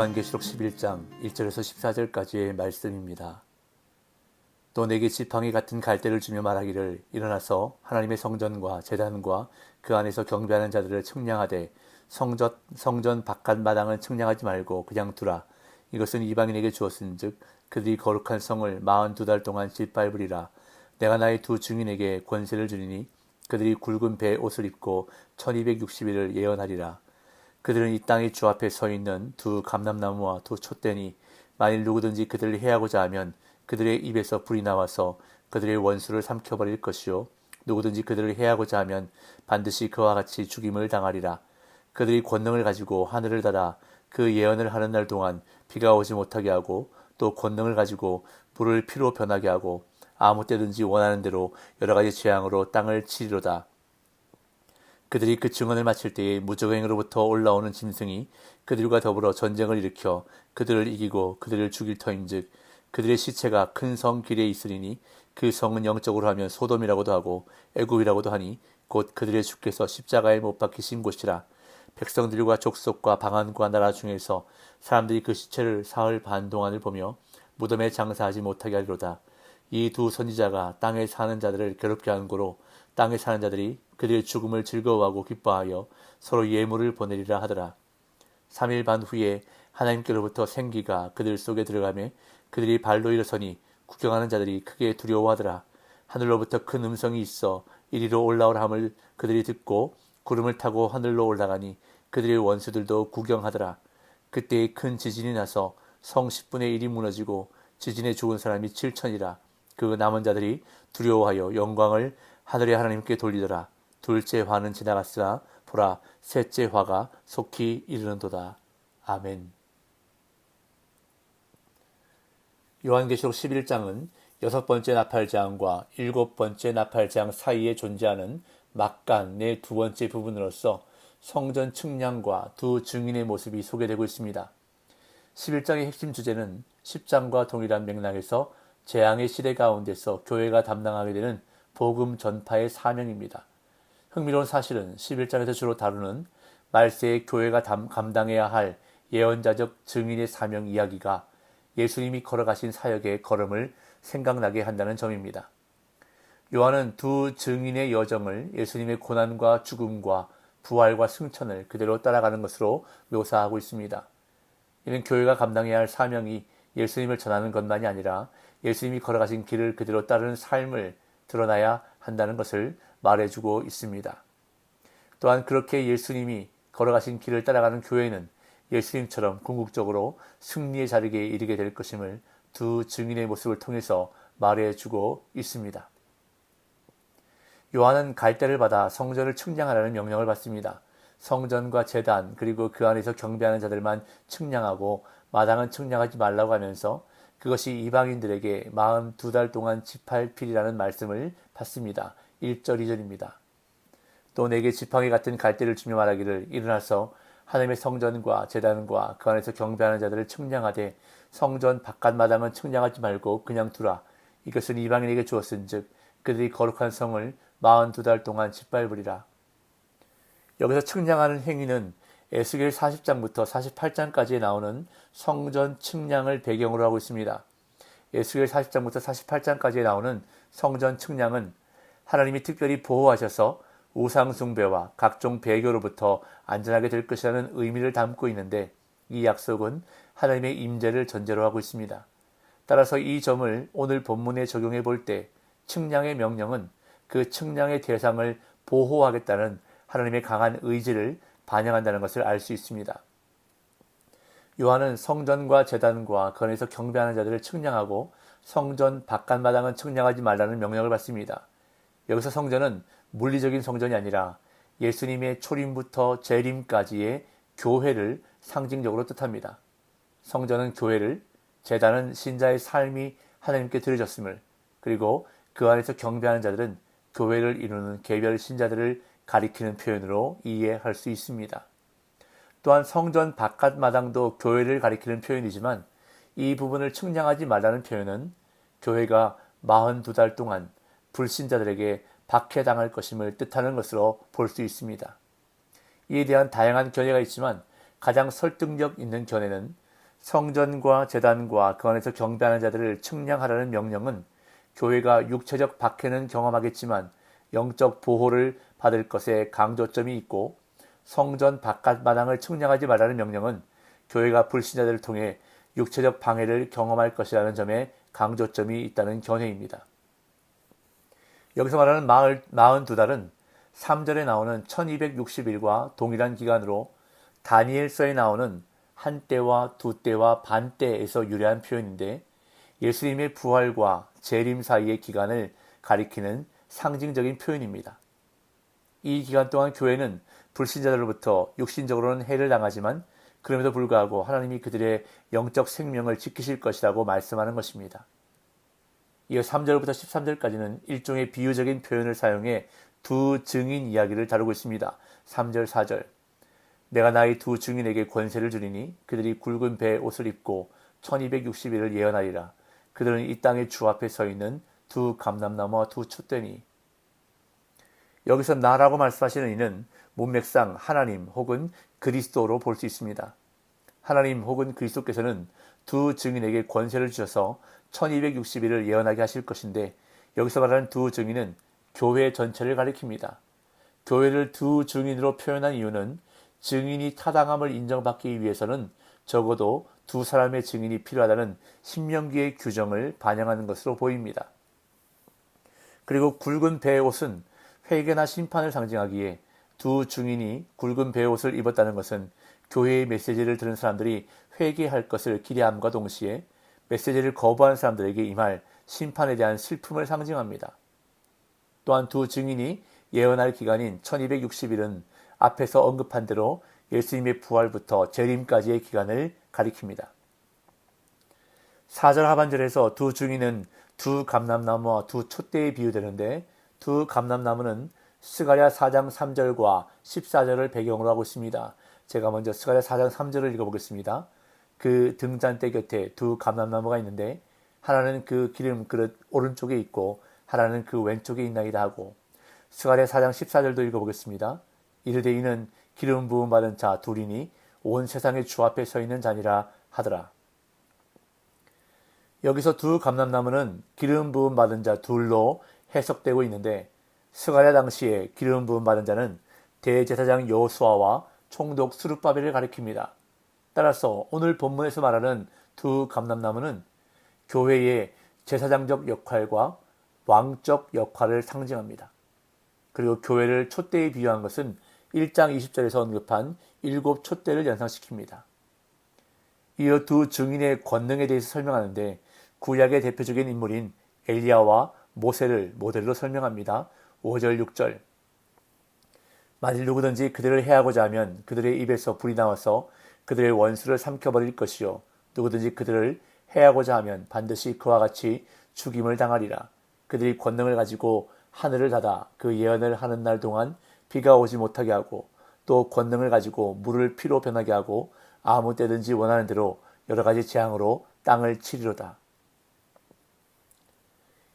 요한계시록 11장 1절에서 14절까지의 말씀입니다. 또 내게 지팡이 같은 갈대를 주며 말하기를 일어나서 하나님의 성전과 제단과 그 안에서 경배하는 자들을 측량하되 성전 바깥 마당은 측량하지 말고 그냥 두라. 이것은 이방인에게 주었은즉 그들이 거룩한 성을 42달 동안 짓밟으리라. 내가 나의 두 증인에게 권세를 주리니 그들이 굵은 배 옷을 입고 1260일을 예언하리라. 그들은 이 땅의 주 앞에 서 있는 두 감람나무와 두 촛대니 만일 누구든지 그들을 해하고자 하면 그들의 입에서 불이 나와서 그들의 원수를 삼켜버릴 것이요 누구든지 그들을 해하고자 하면 반드시 그와 같이 죽임을 당하리라. 그들이 권능을 가지고 하늘을 닫아 그 예언을 하는 날 동안 비가 오지 못하게 하고 또 권능을 가지고 불을 피로 변하게 하고 아무 때든지 원하는 대로 여러 가지 재앙으로 땅을 치리로다. 그들이 그 증언을 마칠 때에 무저갱으로부터 올라오는 짐승이 그들과 더불어 전쟁을 일으켜 그들을 이기고 그들을 죽일 터인즉 그들의 시체가 큰 성 길에 있으리니 그 성은 영적으로 하면 소돔이라고도 하고 애굽이라고도 하니 곧 그들의 주께서 십자가에 못 박히신 곳이라. 백성들과 족속과 방언과 나라 중에서 사람들이 그 시체를 사흘 반 동안을 보며 무덤에 장사하지 못하게 하리로다. 이 두 선지자가 땅에 사는 자들을 괴롭게 하는 고로 땅에 사는 자들이 그들의 죽음을 즐거워하고 기뻐하여 서로 예물을 보내리라 하더라. 3일 반 후에 하나님께로부터 생기가 그들 속에 들어가매 그들이 발로 일어서니 구경하는 자들이 크게 두려워하더라. 하늘로부터 큰 음성이 있어 이리로 올라오라 함을 그들이 듣고 구름을 타고 하늘로 올라가니 그들의 원수들도 구경하더라. 그때에 큰 지진이 나서 성 10분의 1이 무너지고 지진에 죽은 사람이 7천이라. 그 남은 자들이 두려워하여 영광을 하늘의 하나님께 돌리더라. 둘째 화는 지나갔으나 보라 셋째 화가 속히 이르는도다. 아멘. 요한계시록 11장은 6번째 나팔장과 7번째 나팔장 사이에 존재하는 막간 내 두 번째 부분으로서 성전 측량과 두 증인의 모습이 소개되고 있습니다. 11장의 핵심 주제는 10장과 동일한 맥락에서 재앙의 시대 가운데서 교회가 담당하게 되는 복음 전파의 사명입니다. 흥미로운 사실은 11장에서 주로 다루는 말세의 교회가 감당해야 할 예언자적 증인의 사명 이야기가 예수님이 걸어가신 사역의 걸음을 생각나게 한다는 점입니다. 요한은 두 증인의 여정을 예수님의 고난과 죽음과 부활과 승천을 그대로 따라가는 것으로 묘사하고 있습니다. 이는 교회가 감당해야 할 사명이 예수님을 전하는 것만이 아니라 예수님이 걸어가신 길을 그대로 따르는 삶을 드러나야 한다는 것을 말해주고 있습니다. 또한 그렇게 예수님이 걸어가신 길을 따라가는 교회는 예수님처럼 궁극적으로 승리의 자리에 이르게 될 것임을 두 증인의 모습을 통해서 말해주고 있습니다. 요한은 갈대를 받아 성전을 측량하라는 명령을 받습니다. 성전과 제단 그리고 그 안에서 경배하는 자들만 측량하고 마당은 측량하지 말라고 하면서 그것이 이방인들에게 42달 동안 짓밟히리라는 말씀을 받습니다. 1절 2절입니다. 또 내게 지팡이 같은 갈대를 주며 말하기를 일어나서 하나님의 성전과 제단과 그 안에서 경배하는 자들을 측량하되 성전 바깥 마당은 측량하지 말고 그냥 두라. 이것은 이방인에게 주었은즉 그들이 거룩한 성을 42달 동안 짓밟으리라. 여기서 측량하는 행위는 에스겔 40장부터 48장까지에 나오는 성전 측량을 배경으로 하고 있습니다. 에스겔 40장부터 48장까지에 나오는 성전 측량은 하나님이 특별히 보호하셔서 우상 숭배와 각종 배교로부터 안전하게 될 것이라는 의미를 담고 있는데 이 약속은 하나님의 임재를 전제로 하고 있습니다. 따라서 이 점을 오늘 본문에 적용해 볼 때 측량의 명령은 그 측량의 대상을 보호하겠다는 하나님의 강한 의지를 반영한다는 것을 알 수 있습니다. 요한은 성전과 제단과 그 안에서 경배하는 자들을 측량하고 성전 바깥 마당은 측량하지 말라는 명령을 받습니다. 여기서 성전은 물리적인 성전이 아니라 예수님의 초림부터 재림까지의 교회를 상징적으로 뜻합니다. 성전은 교회를, 제단은 신자의 삶이 하나님께 드려졌음을, 그리고 그 안에서 경배하는 자들은 교회를 이루는 개별 신자들을 가리키는 표현으로 이해할 수 있습니다. 또한 성전 바깥 마당도 교회를 가리키는 표현이지만 이 부분을 측량하지 말라는 표현은 교회가 42달 동안 불신자들에게 박해당할 것임을 뜻하는 것으로 볼 수 있습니다. 이에 대한 다양한 견해가 있지만 가장 설득력 있는 견해는 성전과 제단과 그 안에서 경배하는 자들을 측량하라는 명령은 교회가 육체적 박해는 경험하겠지만 영적 보호를 받을 것에 강조점이 있고, 성전 바깥 마당을 측량하지 말라는 명령은 교회가 불신자들을 통해 육체적 방해를 경험할 것이라는 점에 강조점이 있다는 견해입니다. 여기서 말하는 42달은 3절에 나오는 1260일과 동일한 기간으로 다니엘서에 나오는 한때와 두때와 반때에서 유래한 표현인데, 예수님의 부활과 재림 사이의 기간을 가리키는 상징적인 표현입니다. 이 기간 동안 교회는 불신자들로부터 육신적으로는 해를 당하지만 그럼에도 불구하고 하나님이 그들의 영적 생명을 지키실 것이라고 말씀하는 것입니다. 이어 3절부터 13절까지는 일종의 비유적인 표현을 사용해 두 증인 이야기를 다루고 있습니다. 3절, 4절. 내가 나의 두 증인에게 권세를 주리니 그들이 굵은 배의 옷을 입고 1260일을 예언하리라. 그들은 이 땅의 주 앞에 서 있는 두 감람나무와 두 촛대니. 여기서 나라고 말씀하시는 이는 문맥상 하나님 혹은 그리스도로 볼 수 있습니다. 하나님 혹은 그리스도께서는 두 증인에게 권세를 주셔서 1260일을 예언하게 하실 것인데, 여기서 말하는 두 증인은 교회 전체를 가리킵니다. 교회를 두 증인으로 표현한 이유는 증인이 타당함을 인정받기 위해서는 적어도 두 사람의 증인이 필요하다는 신명기의 규정을 반영하는 것으로 보입니다. 그리고 굵은 배의 옷은 회개나 심판을 상징하기에 두 증인이 굵은 배의 옷을 입었다는 것은 교회의 메시지를 들은 사람들이 회개할 것을 기대함과 동시에 메시지를 거부한 사람들에게 임할 심판에 대한 슬픔을 상징합니다. 또한 두 증인이 예언할 기간인 1260일은 앞에서 언급한 대로 예수님의 부활부터 재림까지의 기간을 가리킵니다. 4절 하반절에서 두 증인은 두 감람나무와 두 촛대에 비유되는데, 두 감람나무는 스가랴 4장 3절과 14절을 배경으로 하고 있습니다. 제가 먼저 스가랴 4장 3절을 읽어보겠습니다. 그 등잔대 곁에 두 감람나무가 있는데 하나는 그 기름 그릇 오른쪽에 있고 하나는 그 왼쪽에 있나이다 하고, 스가랴 4장 14절도 읽어보겠습니다. 이르되 이는 기름 부음 받은 자 둘이니 온 세상의 주 앞에 서 있는 자니라 하더라. 여기서 두 감람나무는 기름 부음 받은 자 둘로 해석되고 있는데, 스가랴 당시에 기름 부음 받은 자는 대제사장 여호수아와 총독 스룹바벨을 가리킵니다. 따라서 오늘 본문에서 말하는 두 감람나무는 교회의 제사장적 역할과 왕적 역할을 상징합니다. 그리고 교회를 촛대에 비유한 것은 1장 20절에서 언급한 7 촛대를 연상시킵니다. 이어 두 증인의 권능에 대해서 설명하는데, 구약의 대표적인 인물인 엘리야와 모세를 모델로 설명합니다. 5절 6절. 만일 누구든지 그들을 해하고자 하면 그들의 입에서 불이 나와서 그들의 원수를 삼켜버릴 것이요, 누구든지 그들을 해하고자 하면 반드시 그와 같이 죽임을 당하리라. 그들이 권능을 가지고 하늘을 닫아 그 예언을 하는 날 동안 비가 오지 못하게 하고, 또 권능을 가지고 물을 피로 변하게 하고 아무 때든지 원하는 대로 여러 가지 재앙으로 땅을 치리로다.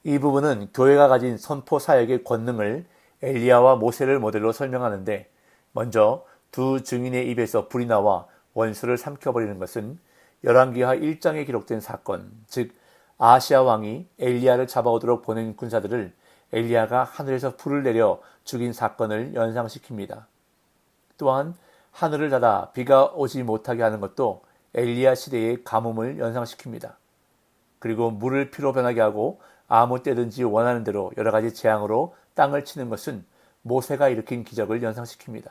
이 부분은 교회가 가진 선포 사역의 권능을 엘리야와 모세를 모델로 설명하는데, 먼저 두 증인의 입에서 불이 나와 원수를 삼켜버리는 것은 열왕기하 1장에 기록된 사건, 즉 아하시야 왕이 엘리야를 잡아오도록 보낸 군사들을 엘리야가 하늘에서 불을 내려 죽인 사건을 연상시킵니다. 또한 하늘을 닫아 비가 오지 못하게 하는 것도 엘리야 시대의 가뭄을 연상시킵니다. 그리고 물을 피로 변하게 하고 아무 때든지 원하는 대로 여러 가지 재앙으로 땅을 치는 것은 모세가 일으킨 기적을 연상시킵니다.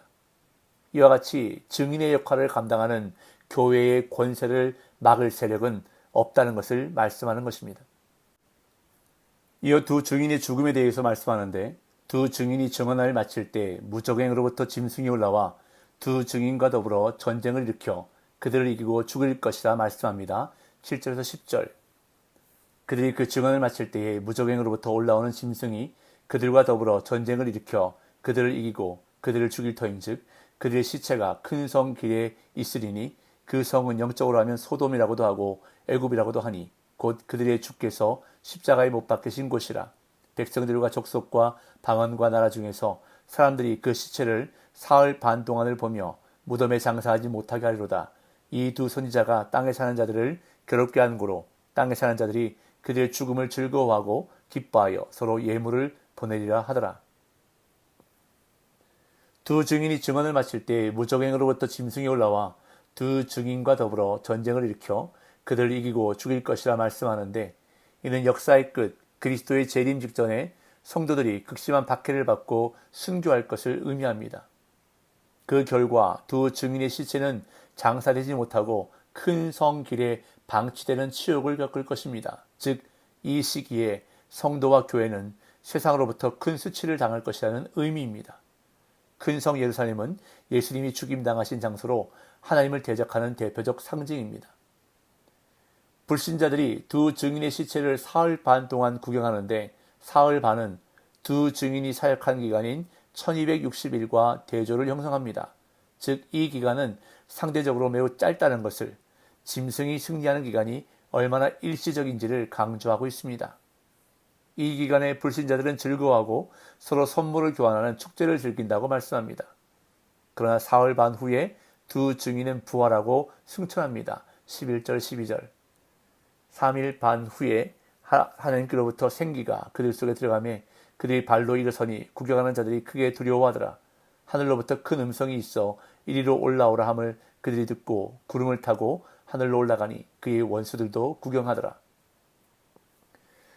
이와 같이 증인의 역할을 감당하는 교회의 권세를 막을 세력은 없다는 것을 말씀하는 것입니다. 이어 두 증인의 죽음에 대해서 말씀하는데, 두 증인이 증언을 마칠 때 무적행으로부터 짐승이 올라와 두 증인과 더불어 전쟁을 일으켜 그들을 이기고 죽일 것이라 말씀합니다. 7절에서 10절. 그들이 그 증언을 마칠 때에 무적행으로부터 올라오는 짐승이 그들과 더불어 전쟁을 일으켜 그들을 이기고 그들을 죽일 터인즉 그들의 시체가 큰 성 길에 있으리니, 그 성은 영적으로 하면 소돔이라고도 하고 애굽이라고도 하니 곧 그들의 주께서 십자가에 못 박히신 곳이라. 백성들과 족속과 방언과 나라 중에서 사람들이 그 시체를 사흘 반 동안을 보며 무덤에 장사하지 못하게 하리로다. 이 두 선지자가 땅에 사는 자들을 괴롭게 한 고로 땅에 사는 자들이 그들의 죽음을 즐거워하고 기뻐하여 서로 예물을 보내리라 하더라. 두 증인이 증언을 마칠 때 무적행으로부터 짐승이 올라와 두 증인과 더불어 전쟁을 일으켜 그들을 이기고 죽일 것이라 말씀하는데, 이는 역사의 끝 그리스도의 재림 직전에 성도들이 극심한 박해를 받고 순교할 것을 의미합니다. 그 결과 두 증인의 시체는 장사되지 못하고 큰 성 길에 방치되는 치욕을 겪을 것입니다. 즉, 이 시기에 성도와 교회는 세상으로부터 큰 수치를 당할 것이라는 의미입니다. 큰 성 예루살렘은 예수님이 죽임당하신 장소로 하나님을 대적하는 대표적 상징입니다. 불신자들이 두 증인의 시체를 사흘 반 동안 구경하는데, 사흘 반은 두 증인이 사역한 기간인 1260일과 대조를 형성합니다. 즉, 이 기간은 상대적으로 매우 짧다는 것을, 짐승이 승리하는 기간이 얼마나 일시적인지를 강조하고 있습니다. 이 기간에 불신자들은 즐거워하고 서로 선물을 교환하는 축제를 즐긴다고 말씀합니다. 그러나 사흘 반 후에 두 증인은 부활하고 승천합니다. 11절 12절. 3일 반 후에 하나님께로부터 생기가 그들 속에 들어가매 그들이 발로 일어서니 구경하는 자들이 크게 두려워하더라. 하늘로부터 큰 음성이 있어 이리로 올라오라 함을 그들이 듣고 구름을 타고 하늘로 올라가니 그의 원수들도 구경하더라.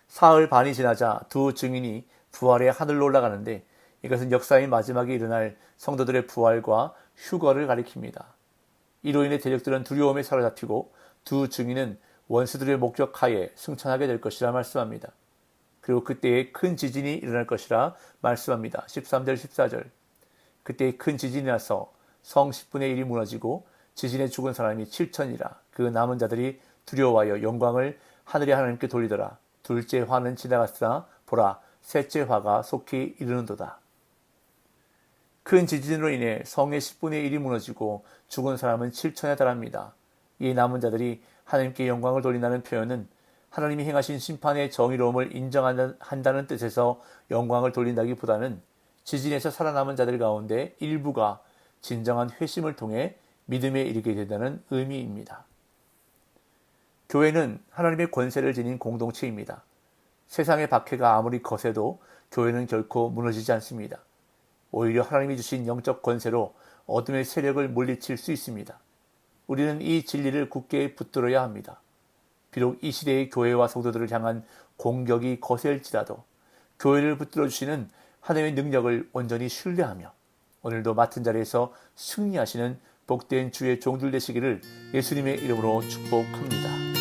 사흘 반이 지나자 두 증인이 부활해 하늘로 올라가는데, 이것은 역사의 마지막에 일어날 성도들의 부활과 휴거를 가리킵니다. 이로 인해 대적들은 두려움에 사로잡히고 두 증인은 원수들의 목격하에 승천하게 될 것이라 말씀합니다. 그리고 그때에 큰 지진이 일어날 것이라 말씀합니다. 13절 14절. 그때에 큰 지진이 나서 성 10분의 1이 무너지고 지진에 죽은 사람이 7천이라. 그 남은 자들이 두려워하여 영광을 하늘의 하나님께 돌리더라. 둘째 화는 지나갔으나 보라, 셋째 화가 속히 이르는도다. 큰 지진으로 인해 성의 10분의 1이 무너지고 죽은 사람은 7천에 달합니다. 이 남은 자들이 하나님께 영광을 돌린다는 표현은 하나님이 행하신 심판의 정의로움을 인정한다는 뜻에서 영광을 돌린다기보다는 지진에서 살아남은 자들 가운데 일부가 진정한 회심을 통해 믿음에 이르게 된다는 의미입니다. 교회는 하나님의 권세를 지닌 공동체입니다. 세상의 박해가 아무리 거세도 교회는 결코 무너지지 않습니다. 오히려 하나님이 주신 영적 권세로 어둠의 세력을 물리칠 수 있습니다. 우리는 이 진리를 굳게 붙들어야 합니다. 비록 이 시대의 교회와 성도들을 향한 공격이 거셀지라도 교회를 붙들어 주시는 하나님의 능력을 온전히 신뢰하며 오늘도 맡은 자리에서 승리하시는 복된 주의 종들 되시기를 예수님의 이름으로 축복합니다.